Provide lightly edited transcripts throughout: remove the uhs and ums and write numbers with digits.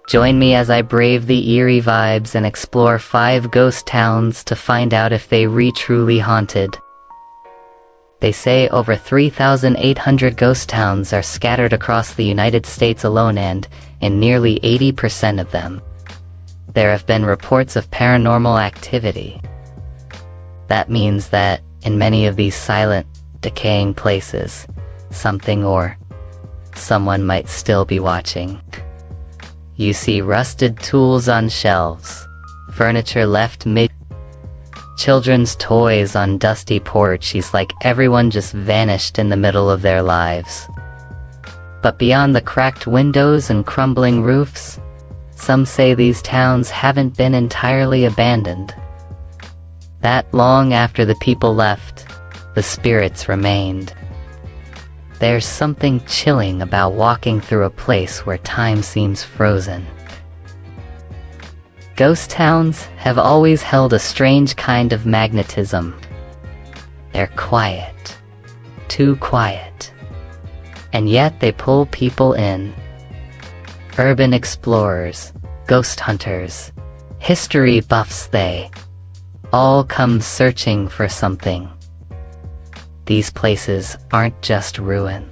Join me as I brave the eerie vibes and explore 5 ghost towns to find out if they truly haunted. They say over 3,800 ghost towns are scattered across the United States alone, and in nearly 80% of them, there have been reports of paranormal activity. That means that in many of these silent, decaying places, something or someone might still be watching. You see rusted tools on shelves, furniture left children's toys on dusty porches, like everyone just vanished in the middle of their lives. But beyond the cracked windows and crumbling roofs, some say these towns haven't been entirely abandoned. That long after the people left, the spirits remained. There's something chilling about walking through a place where time seems frozen. Ghost towns have always held a strange kind of magnetism. They're quiet, too quiet, and yet they pull people in. Urban explorers, ghost hunters, history buffs, they all come searching for something. These places aren't just ruin.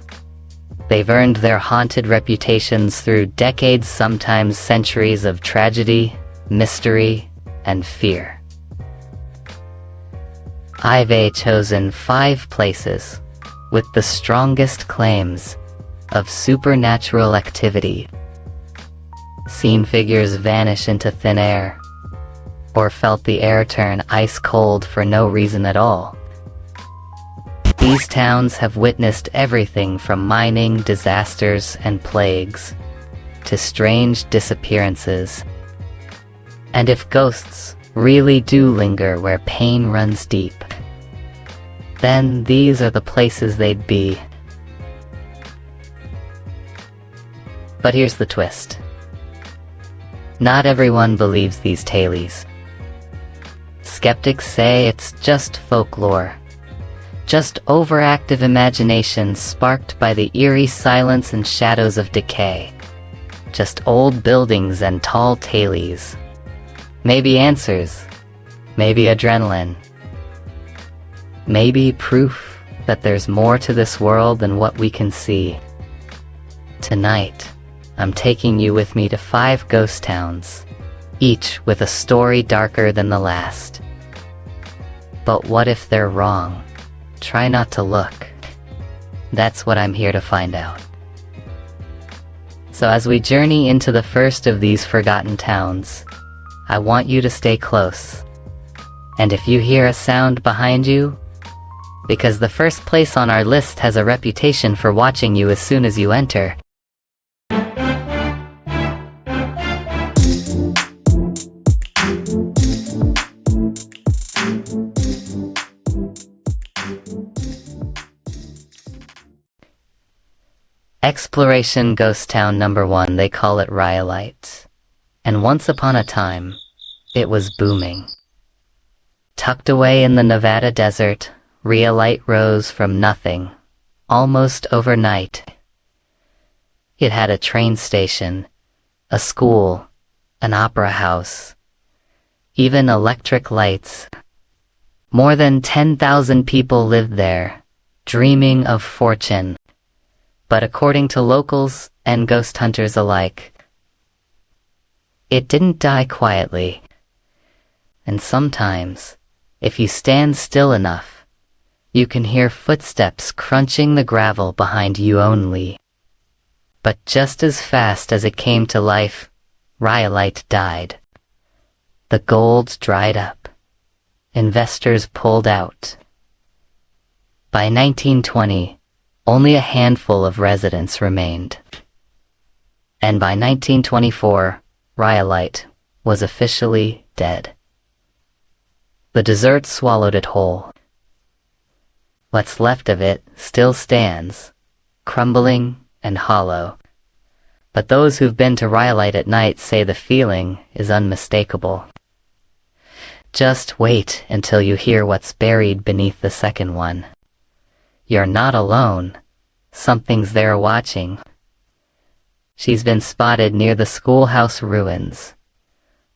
They've earned their haunted reputations through decades, sometimes centuries of tragedy, mystery, and fear. I've chosen 5 places with the strongest claims of supernatural activity. Seen figures vanish into thin air, or felt the air turn ice cold for no reason at all. These towns have witnessed everything from mining disasters and plagues to strange disappearances. And if ghosts really do linger where pain runs deep, then these are the places they'd be. But here's the twist. Not everyone believes these tales. Skeptics say it's just folklore, just overactive imagination sparked by the eerie silence and shadows of decay. Just old buildings and tall tales. Maybe answers, maybe adrenaline, maybe proof that there's more to this world than what we can see. Tonight, I'm taking you with me to 5 ghost towns, each with a story darker than the last. But what if they're wrong? Try not to look. That's what I'm here to find out. So as we journey into the first of these forgotten towns, I want you to stay close. And if you hear a sound behind you, because the first place on our list has a reputation for watching you as soon as you enter. Exploration Ghost Town number 1, they call it Rhyolite. And once upon a time, it was booming. Tucked away in the Nevada desert, Rhyolite rose from nothing, almost overnight. It had a train station, a school, an opera house, even electric lights. More than 10,000 people lived there, dreaming of fortune. But according to locals and ghost hunters alike, it didn't die quietly. And sometimes, if you stand still enough, you can hear footsteps crunching the gravel behind you only. But just as fast as it came to life, Rhyolite died. The gold dried up. Investors pulled out. By 1920, only a handful of residents remained. And by 1924, Rhyolite was officially dead. The desert swallowed it whole. What's left of it still stands, crumbling and hollow. But those who've been to Rhyolite at night say the feeling is unmistakable. Just wait until you hear what's buried beneath the second one. You're not alone. Something's there watching. She's been spotted near the schoolhouse ruins,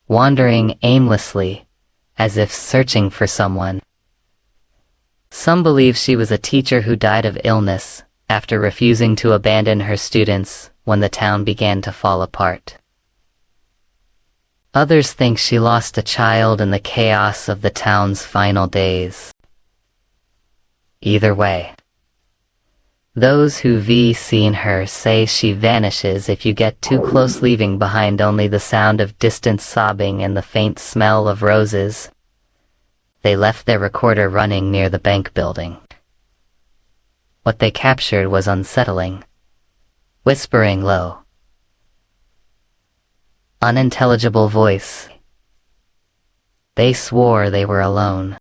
wandering aimlessly, as if searching for someone. Some believe she was a teacher who died of illness after refusing to abandon her students when the town began to fall apart. Others think she lost a child in the chaos of the town's final days. Either way, those who've seen her say she vanishes if you get too close, leaving behind only the sound of distant sobbing and the faint smell of roses. They left their recorder running near the bank building. What they captured was unsettling. Whispering low, unintelligible voice. They swore they were alone.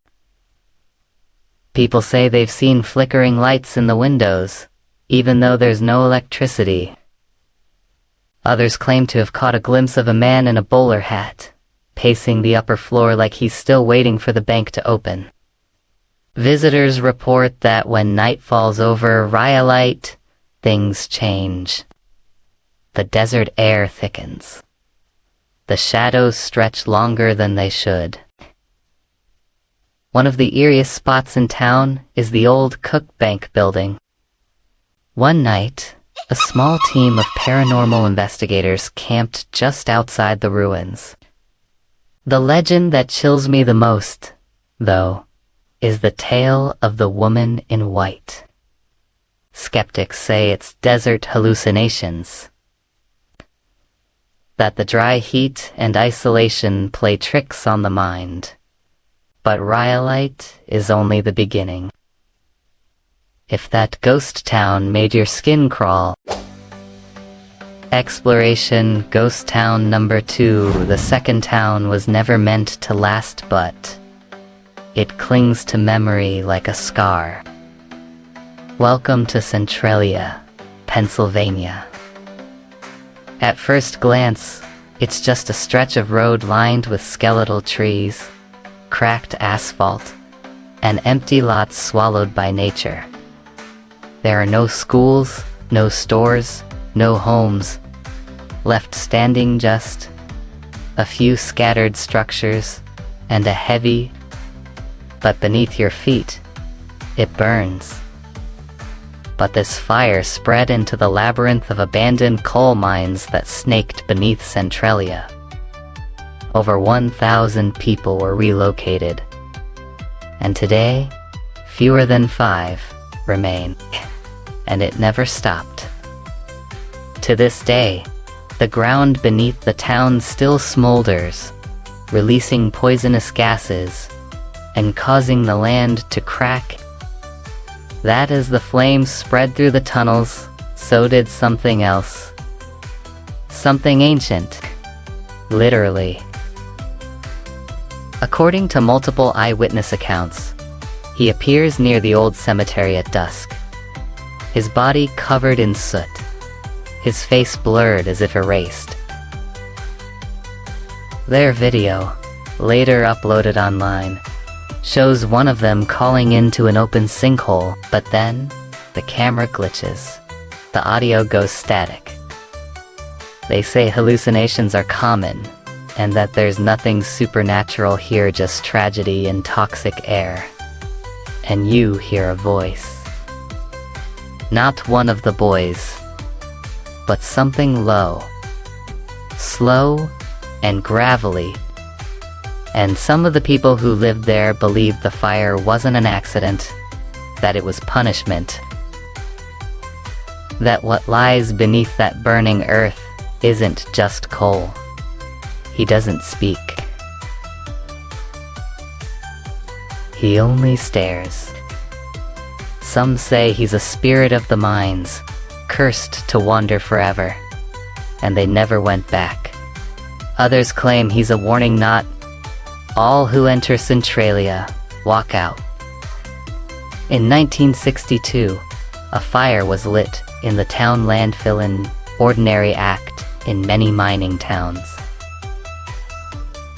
People say they've seen flickering lights in the windows, even though there's no electricity. Others claim to have caught a glimpse of a man in a bowler hat, pacing the upper floor like he's still waiting for the bank to open. Visitors report that when night falls over Rhyolite, things change. The desert air thickens. The shadows stretch longer than they should. One of the eeriest spots in town is the old Cook Bank building. One night, a small team of paranormal investigators camped just outside the ruins. The legend that chills me the most, though, is the tale of the woman in white. Skeptics say it's desert hallucinations, that the dry heat and isolation play tricks on the mind. But Rhyolite is only the beginning. If that ghost town made your skin crawl. Exploration Ghost Town number 2. The second town was never meant to last, but it clings to memory like a scar. Welcome to Centralia, Pennsylvania. At first glance, it's just a stretch of road lined with skeletal trees, cracked asphalt, and empty lots swallowed by nature. There are no schools, no stores, no homes. Left standing, just a few scattered structures and a heavy, but beneath your feet, it burns. But this fire spread into the labyrinth of abandoned coal mines that snaked beneath Centralia. Over 1,000 people were relocated, and today, fewer than 5 remain, and it never stopped. To this day, the ground beneath the town still smolders, releasing poisonous gases and causing the land to crack. That as the flames spread through the tunnels, so did something else. Something ancient. Literally. According to multiple eyewitness accounts, he appears near the old cemetery at dusk, his body covered in soot, his face blurred as if erased. Their video, later uploaded online, shows one of them calling into an open sinkhole, but then the camera glitches. The audio goes static. They say hallucinations are common, and that there's nothing supernatural here, just tragedy and toxic air. And you hear a voice. Not one of the boys, but something low, slow, and gravelly. And some of the people who lived there believed the fire wasn't an accident, that it was punishment. That what lies beneath that burning earth isn't just coal. He doesn't speak. He only stares. Some say he's a spirit of the mines, cursed to wander forever, and they never went back. Others claim he's a warning, not all who enter Centralia walk out. In 1962, a fire was lit in the town landfill, an ordinary act in many mining towns.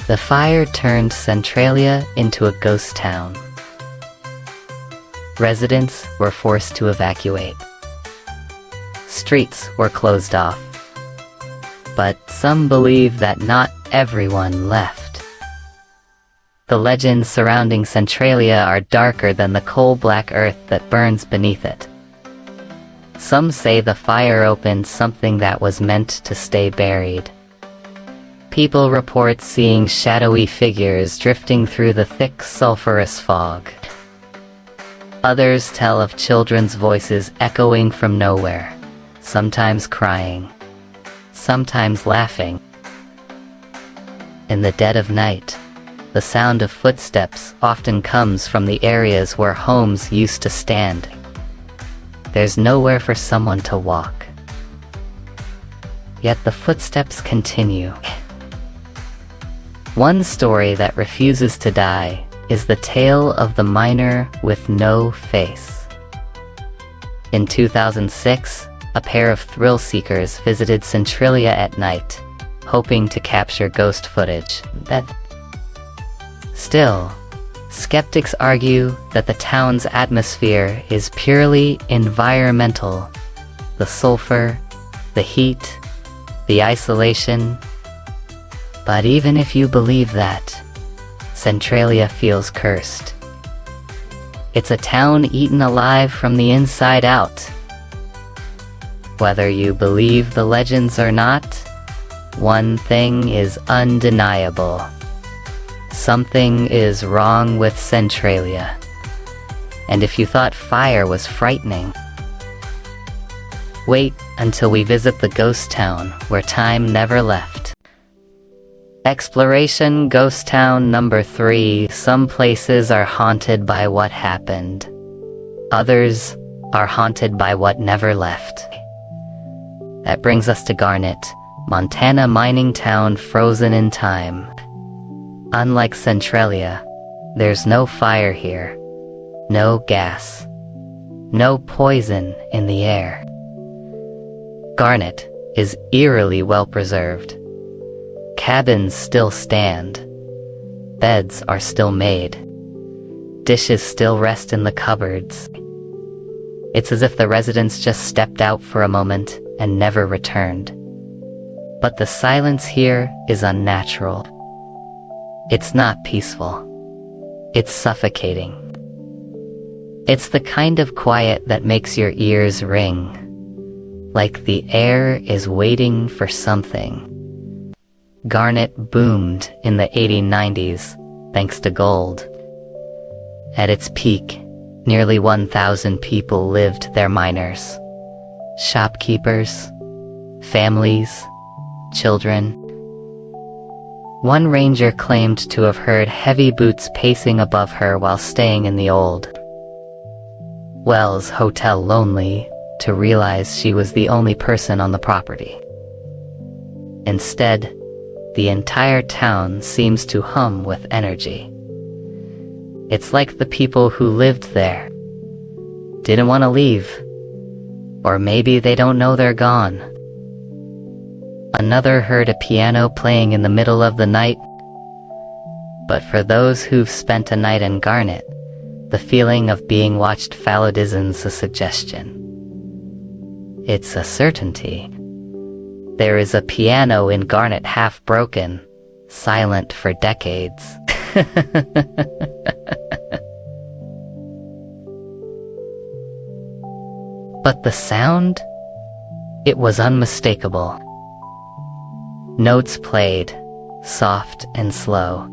The fire turned Centralia into a ghost town. Residents were forced to evacuate. Streets were closed off, but some believe that not everyone left. The legends surrounding Centralia are darker than the coal-black earth that burns beneath it. Some say the fire opened something that was meant to stay buried. People report seeing shadowy figures drifting through the thick sulfurous fog. Others tell of children's voices echoing from nowhere, sometimes crying, sometimes laughing. In the dead of night, the sound of footsteps often comes from the areas where homes used to stand. There's nowhere for someone to walk. Yet the footsteps continue. One story that refuses to die is the tale of the miner with no face. In 2006, a pair of thrill-seekers visited Centralia at night, hoping to capture ghost footage. Still, skeptics argue that the town's atmosphere is purely environmental. The sulfur, the heat, the isolation. But even if you believe that, Centralia feels cursed. It's a town eaten alive from the inside out. Whether you believe the legends or not, one thing is undeniable. Something is wrong with Centralia. And if you thought fire was frightening, wait until we visit the ghost town where time never left. Exploration Ghost Town number 3. Some places are haunted by what happened. Others are haunted by what never left. That brings us to Garnet, Montana mining town frozen in time. Unlike Centralia, there's no fire here, no gas, no poison in the air. Garnet is eerily well preserved. Cabins still stand. Beds are still made. Dishes still rest in the cupboards. It's as if the residents just stepped out for a moment and never returned. But the silence here is unnatural. It's not peaceful. It's suffocating. It's the kind of quiet that makes your ears ring, like the air is waiting for something. Garnet boomed in the 1890s, thanks to gold. At its peak, nearly 1,000 people lived there: miners, shopkeepers, families, children. One ranger claimed to have heard heavy boots pacing above her while staying in the old Wells Hotel lonely to realize she was the only person on the property. Instead, the entire town seems to hum with energy. It's like the people who lived there didn't want to leave, or maybe they don't know they're gone. Another heard a piano playing in the middle of the night. But for those who've spent a night in Garnet, the feeling of being watched isn't a suggestion. It's a certainty. There is a piano in Garnet half broken, silent for decades. But the sound? It was unmistakable. Notes played, soft and slow,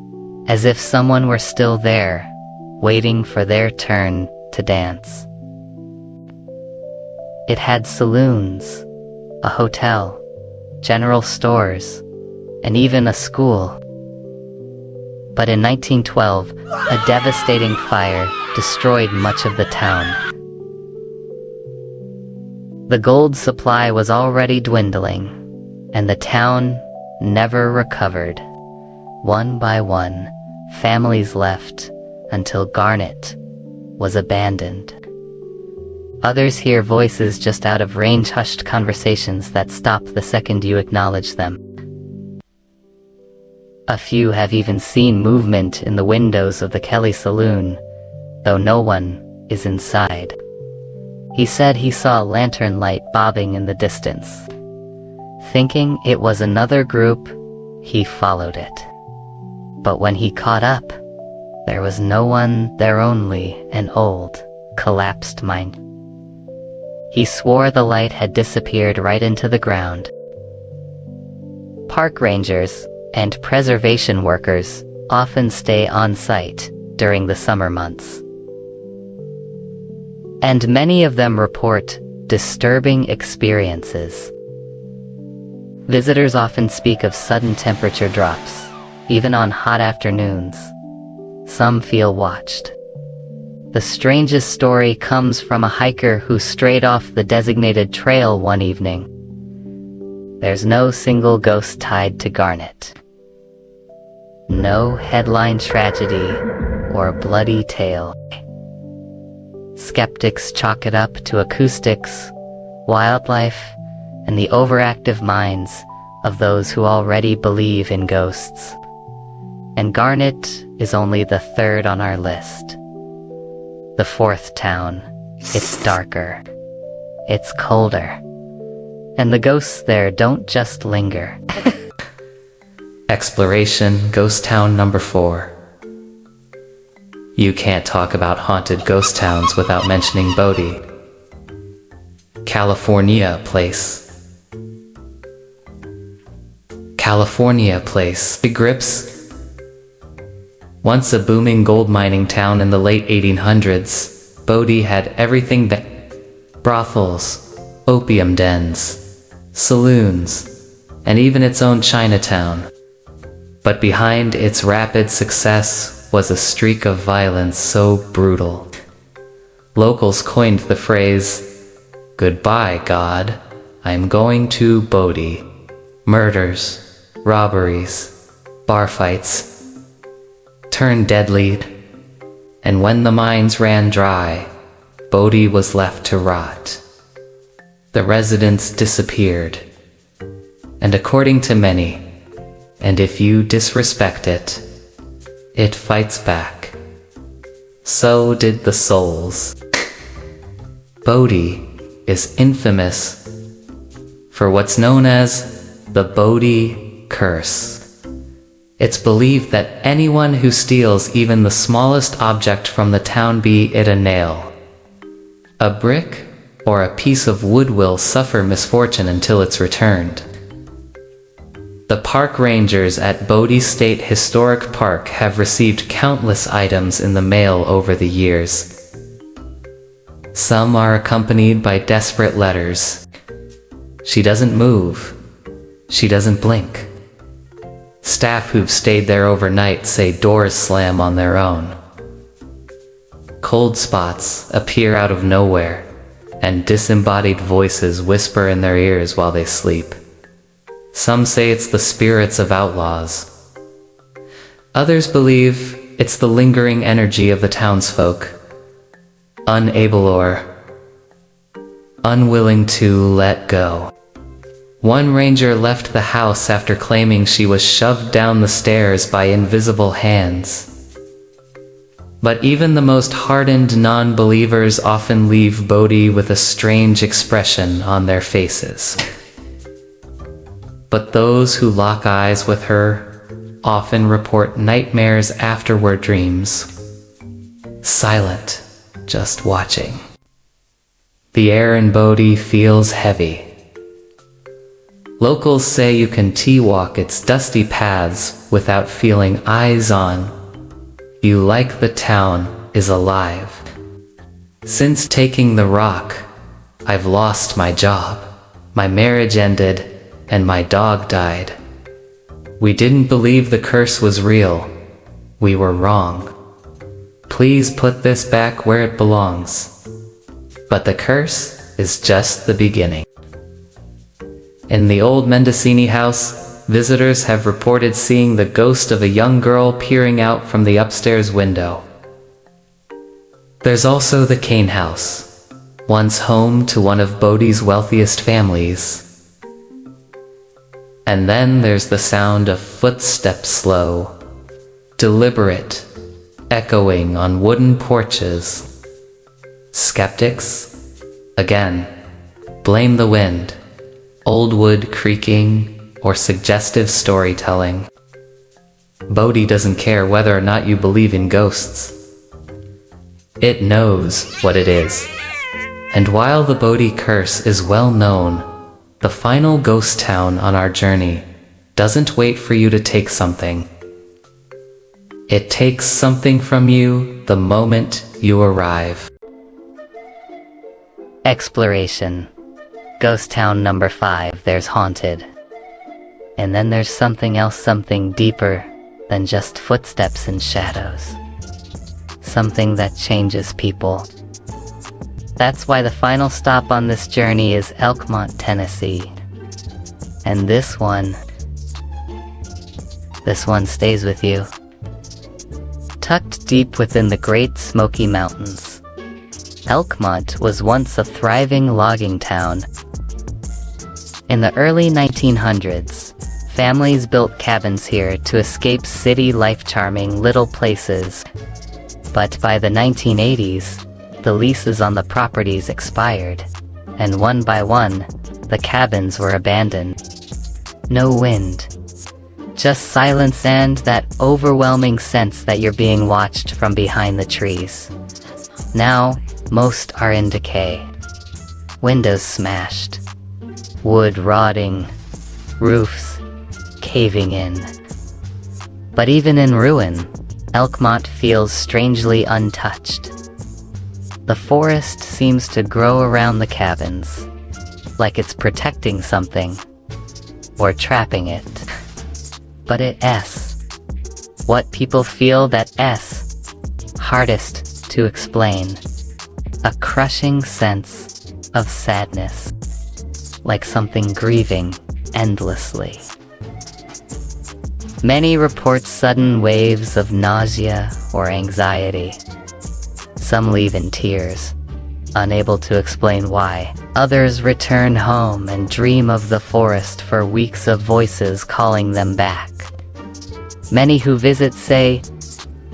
as if someone were still there, waiting for their turn to dance. It had saloons, a hotel, general stores, and even a school. But in 1912, a devastating fire destroyed much of the town. The gold supply was already dwindling, and the town never recovered. One by one, families left until Garnet was abandoned. Others hear voices just out of range, hushed conversations that stop the second you acknowledge them. A few have even seen movement in the windows of the Kelly Saloon, though no one is inside. He said he saw a lantern light bobbing in the distance. Thinking it was another group, he followed it. But when he caught up, there was no one there, only an old, collapsed mine. He swore the light had disappeared right into the ground. Park rangers and preservation workers often stay on site during the summer months. And many of them report disturbing experiences. Visitors often speak of sudden temperature drops, even on hot afternoons. Some feel watched. The strangest story comes from a hiker who strayed off the designated trail one evening. There's no single ghost tied to Garnet. No headline tragedy or bloody tale. Skeptics chalk it up to acoustics, wildlife, and the overactive minds of those who already believe in ghosts. And Garnet is only the third on our list. The fourth town. It's darker. It's colder. And the ghosts there don't just linger. Exploration Ghost Town number 4. You can't talk about haunted ghost towns without mentioning Bodie, California place. California place. The grips. Once a booming gold mining town in the late 1800s, Bodie had everything that brothels, opium dens, saloons, and even its own Chinatown. But behind its rapid success was a streak of violence so brutal. Locals coined the phrase, "Goodbye, God, I'm going to Bodie." Murders, robberies, bar fights turned deadly, and when the mines ran dry, Bodie was left to rot. The residents disappeared, and according to many, and if you disrespect it, it fights back. So did the souls. Bodie is infamous for what's known as the Bodie curse. It's believed that anyone who steals even the smallest object from the town, be it a nail, a brick, or a piece of wood, will suffer misfortune until it's returned. The park rangers at Bodie State Historic Park have received countless items in the mail over the years. Some are accompanied by desperate letters. She doesn't move. She doesn't blink. Staff who've stayed there overnight say doors slam on their own. Cold spots appear out of nowhere, and disembodied voices whisper in their ears while they sleep. Some say it's the spirits of outlaws. Others believe it's the lingering energy of the townsfolk, unable or unwilling to let go. One ranger left the house after claiming she was shoved down the stairs by invisible hands. But even the most hardened non-believers often leave Bodie with a strange expression on their faces. But those who lock eyes with her often report nightmares, afterward dreams. Silent, just watching. The air in Bodie feels heavy. Locals say you can T-walk its dusty paths without feeling eyes on you, like the town is alive. Since taking the rock, I've lost my job, my marriage ended, and my dog died. We didn't believe the curse was real. We were wrong. Please put this back where it belongs. But the curse is just the beginning. In the old Mendocini house, visitors have reported seeing the ghost of a young girl peering out from the upstairs window. There's also the Kane house, once home to one of Bodie's wealthiest families. And then there's the sound of footsteps, slow, deliberate, echoing on wooden porches. Skeptics, again, blame the wind. old wood creaking, or suggestive storytelling. Bodie doesn't care whether or not you believe in ghosts. It knows what it is. And while the Bodie curse is well known, the final ghost town on our journey doesn't wait for you to take something. It takes something from you the moment you arrive. Exploration. Ghost town number 5, there's haunted. And then there's something else, something deeper than just footsteps and shadows. Something that changes people. That's why the final stop on this journey is Elkmont, Tennessee. And this one stays with you. Tucked deep within the Great Smoky Mountains, Elkmont was once a thriving logging town. In the early 1900s, families built cabins here to escape city life, charming little places. But by the 1980s, the leases on the properties expired, and one by one, the cabins were abandoned. No wind. Just silence and that overwhelming sense that you're being watched from behind the trees. Now, most are in decay. Windows smashed. Wood rotting. Roofs caving in. But even in ruin, Elkmont feels strangely untouched. The forest seems to grow around the cabins, like it's protecting something, or trapping it. But what people feel, hardest to explain. A crushing sense of sadness, like something grieving endlessly. Many report sudden waves of nausea or anxiety. Some leave in tears, unable to explain why. Others return home and dream of the forest for weeks, of voices calling them back. Many who visit say,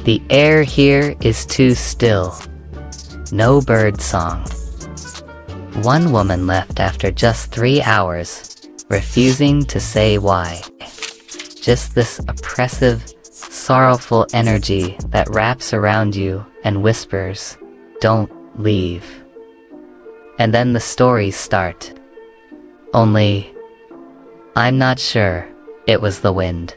the air here is too still. No bird song. One woman left after just 3 hours, refusing to say why. Just this oppressive, sorrowful energy that wraps around you and whispers, don't leave. And then the stories start. Only, I'm not sure it was the wind.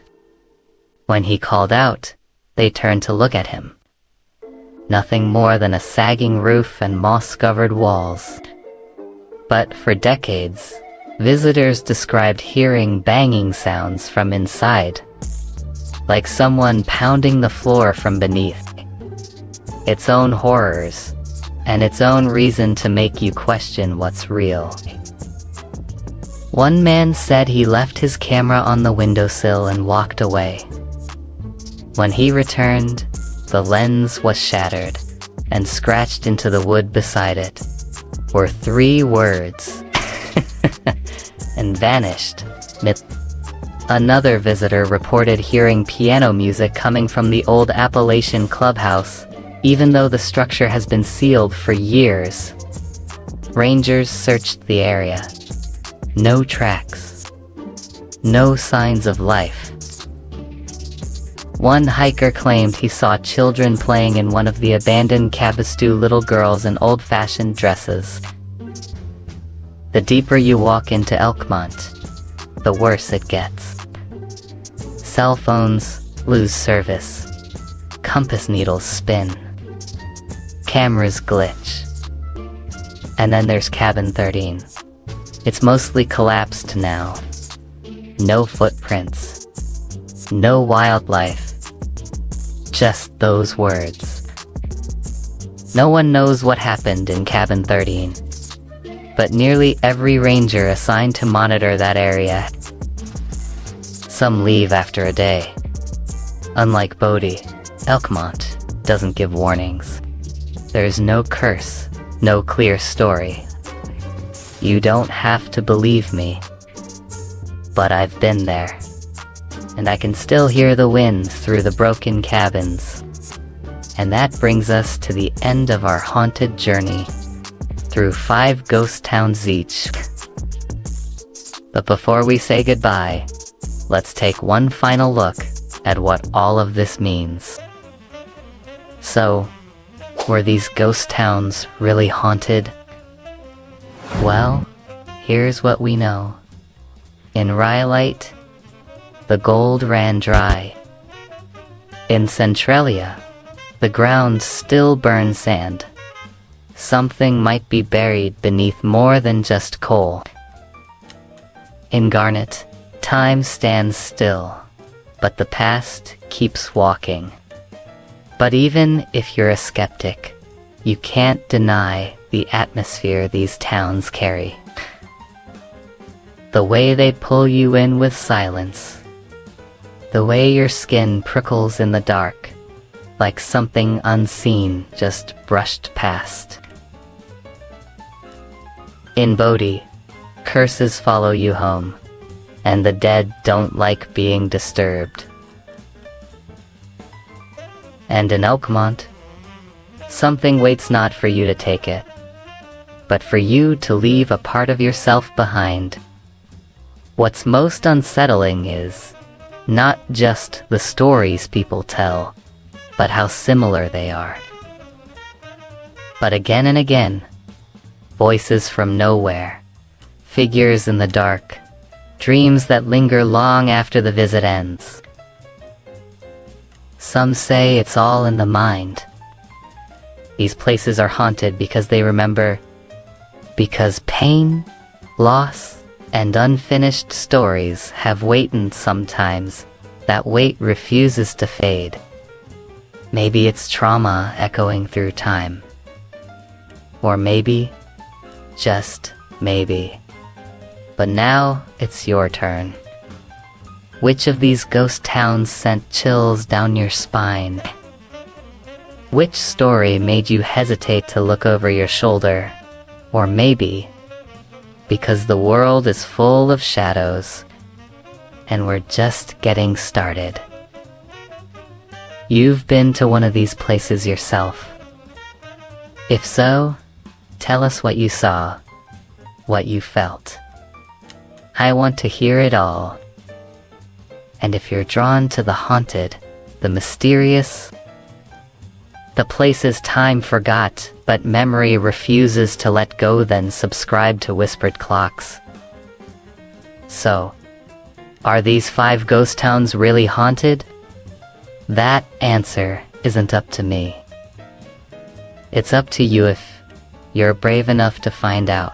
When he called out, they turned to look at him. Nothing more than a sagging roof and moss-covered walls. But for decades, visitors described hearing banging sounds from inside, like someone pounding the floor from beneath. Its own horrors, and its own reason to make you question what's real. One man said he left his camera on the windowsill and walked away. When he returned, the lens was shattered, and scratched into the wood beside it were 3 words, and vanished. Another visitor reported hearing piano music coming from the old Appalachian clubhouse, even though the structure has been sealed for years. Rangers searched the area. No tracks. No signs of life. One hiker claimed he saw children playing in one of the abandoned cabins, 2 little girls in old-fashioned dresses. The deeper you walk into Elkmont, the worse it gets. Cell phones lose service. Compass needles spin. Cameras glitch. And then there's Cabin 13. It's mostly collapsed now. No footprints. No wildlife. Just those words. No one knows what happened in Cabin 13. But nearly every ranger assigned to monitor that area. Some leave after a day. Unlike Bodie, Elkmont doesn't give warnings. There's no curse, no clear story. You don't have to believe me. But I've been there. And I can still hear the wind through the broken cabins. And that brings us to the end of our haunted journey, through 5 ghost towns each. But before we say goodbye, let's take one final look at what all of this means. So, were these ghost towns really haunted? Well, here's what we know. In Rhyolite, the gold ran dry. In Centralia, the ground still burned sand. Something might be buried beneath more than just coal. In Garnet, time stands still, but the past keeps walking. But even if you're a skeptic, you can't deny the atmosphere these towns carry. The way they pull you in with silence. The way your skin prickles in the dark, like something unseen just brushed past. In Bodie, curses follow you home, and the dead don't like being disturbed. And in Elkmont, something waits not for you to take it, but for you to leave a part of yourself behind. What's most unsettling is not just the stories people tell, but how similar they are. But again and again, voices from nowhere, figures in the dark, dreams that linger long after the visit ends. Some say it's all in the mind. These places are haunted because they remember, because pain, loss, and unfinished stories have weight, and sometimes that weight refuses to fade. Maybe it's trauma echoing through time. Or maybe, just maybe. But now it's your turn. Which of these ghost towns sent chills down your spine? Which story made you hesitate to look over your shoulder? Or maybe, because the world is full of shadows, and we're just getting started. You've been to one of these places yourself. If so, tell us what you saw, what you felt. I want to hear it all. And if you're drawn to the haunted, the mysterious, the places time forgot but memory refuses to let go, then subscribe to Whispered Clocks. So, are these 5 ghost towns really haunted? That answer isn't up to me. It's up to you if you're brave enough to find out.